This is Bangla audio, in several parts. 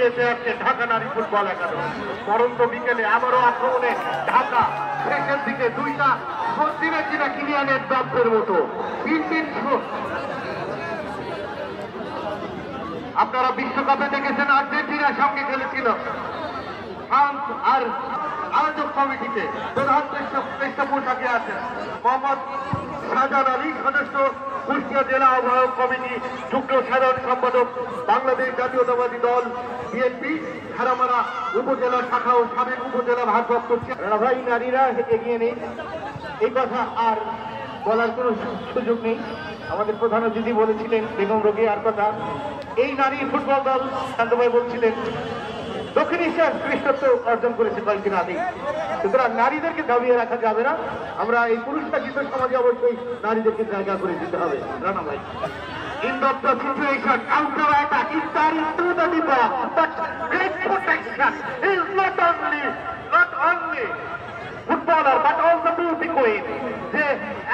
দিয়েছে আজকে ঢাকা নারী ফুটবল একাডেমি। পরন্ত বিকেলে আবারও আক্রমণে ঢাকা, শেষের দিকে দুইটা সত্যিনে কিনা কিলিয়ানের দ্বন্দ্বের মতো 3-3 শট। আপনারা বিশ্বকাপে দেখেছেন আর্জেন্টিনার সঙ্গে খেলেছিল ফ্রান্স, আর আয়োজক কমিটিতে প্রধান পৃষ্ঠপোষকে আছেন মোহাম্মদ শাহজাহান আলী, সদস্য কুষ্টিয়া জেলা আহ্বায়ক কমিটি, যুগ্ম সাধারণ সম্পাদক বাংলাদেশ জাতীয়তাবাদী দল বিএনপি হারামারা উপজেলা শাখা ও সাবেক উপজেলা ভারপ্রাপ্ত ভাই। নারীরা এগিয়ে নেই, এই কথা আর বলার কোনো সুযোগ নেই। আমাদের প্রধান অতিথি বলেছিলেন বেগম রোকেয়ার কথা। এই নারী ফুটবল দল শান্ত ভাই বলছিলেন দক্ষিণ এশিয়ার শ্রেষ্ঠত্ব অর্জন করেছে কয়েকদিন আগে। সুতরাং নারীদেরকে দাবিয়ে রাখা যাবে না। আমরা এই পুরুষাজিত সমাজে অবশ্যই নারীদেরকে জায়গা করে দিতে হবে। রানা ভাই, in the situation, counter attack is there into the box, but great protection is not only footballer but also beauty queen. যে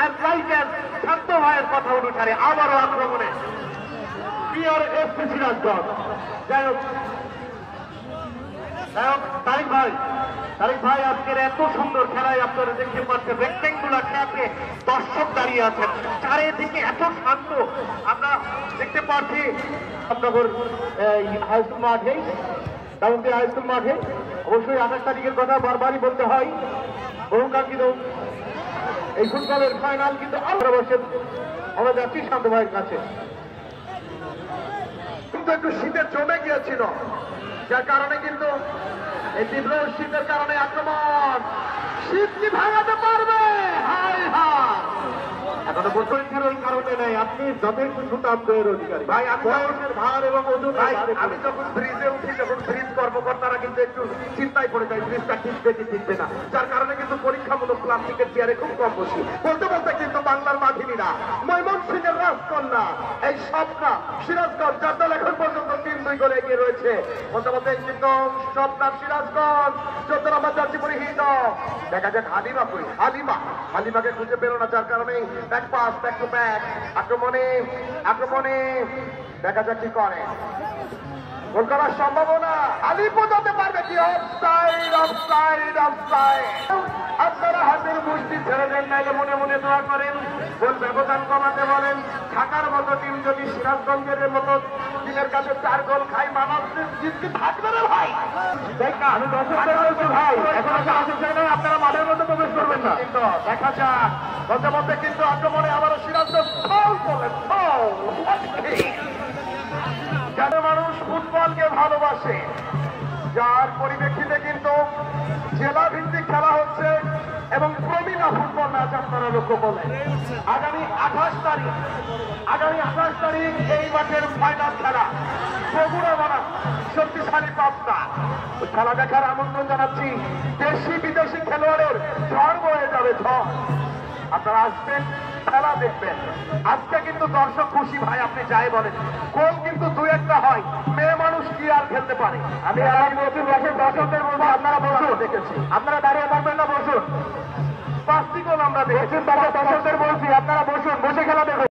as right as শান্ত ভাইয়ের কথা অনুসারে আবারও আক্রমণে পিওর এফসি সিরাজগঞ্জ। যাই হোক তারিক ভাই আজকের এত সুন্দর খেলায় আপনারা দেখতে পাচ্ছেন রেক্টেঙ্গুলার ট্র্যাকে দর্শক দাঁড়িয়ে আছেন, চারিদিকে এত শান্ত। আমরা দেখতে পাচ্ছি আপনাদের হাই স্কুল মাঠে, ডাউনটি হাই স্কুল মাঠে। অবশ্যই 28 তারিখের কথা বারবারই বলতে হয়। বহুকাঙ্ক্ষিত এই ফুটবলের ফাইনাল কিন্তু আমরা বসেন, আমরা যাচ্ছি শান্ত ভাইয়ের কাছে। কিন্তু একটু শীতের জমে গিয়েছিল, যার কারণে কিন্তু এই তীব্র শীতের কারণে আক্রমণ শীত কি ভাঙাতে পারবে? হায় হায়, এখনো পর্যন্ত ওই কারণে নেই। আপনি যথেষ্ট সুতাব্দের অধিকারী ভাই। বয়সের ভার এবং ওজন ভাই, আমি যখন ব্রিজে উঠি, যখন ব্রিজ কর্মকর্তারা কিন্তু একটু চিন্তায় পড়ে যায় ব্রিজটা ঠিকবে কি ঠিকবে না, যার কারণে কিন্তু পরীক্ষামূলক প্লাস্টিকের চেয়ারে খুব কম বসি। বলতে বলতে কিন্তু বাংলার মাঝিনীরা, ময়মনসিংহের রাজকন্যা, এই স্বপ্না সিরাজগঞ্জ যার দল এখন পর্যন্ত 3-2 গোলে এগিয়ে রয়েছে। বলতে বলতে কিন্তু স্বপ্না সিরাজগঞ্জ 14 নম্বর জার্সি পরিহিত। দেখা যাক হালিমাকে খুঁজে পেল না, যার কারণে back pass, back to back, আক্রমণে দেখা যাক কি করে। গোল করার সম্ভাবনা, আলী বোঝাতে পারবে কি? অফসাইড। আপনারা হাতের মুষ্টি ছেড়ে দেন, নাইলে মনে মনে দোয়া করেন গোল ব্যবধান কমাতে বলেন। ঢাকার মতো টিম যদি সিরাজগঞ্জের মতো টিমের কাছে 4 গোল খাই, মানুষ জিতকে থাকবে না ভাই। আমি দর্শকদের বলছি ভাই, এখন আপনারা মাঠের মধ্যে প্রবেশ করবেন না। কিন্তু দেখা যাক, বলতে কিন্তু আক্রমণে আবারও সিরাজগঞ্জ যারা মানুষ ফুটবলকে ভালোবাসে, যার পরিপ্রেক্ষিতে কিন্তু জেলা ভিত্তিক খেলা হচ্ছে এবং প্রবীণা ফুটবল ম্যাচ আপনারা লক্ষ্য করলেন। আগামী 28 তারিখ এই মাঠের ফাইনাল খেলা বগুড়া বনাম শক্তিশালী পাবনা। খেলা দেখার আমন্ত্রণ জানাচ্ছি। দেশি বিদেশি খেলোয়াড়ের ঝড় বয়ে যাবে, ঝড়। আপনারা আসবেন, খেলা দেখবেন। আজকে কিন্তু দর্শক খুশি ভাই, আপনি যাই বলেন, গোল কিন্তু 2-1টা হয়। মেয়ে মানুষ কি আর খেলতে পারে? আমি দর্শকদের বলবো আপনারা বসুন, দেখেছি আপনারা দাঁড়িয়ে থাকবেন না, বসুন। 5টি গোল আমরা দেখেছি, দর্শকদের বলছি আপনারা বসুন, বসে খেলা দেখুন।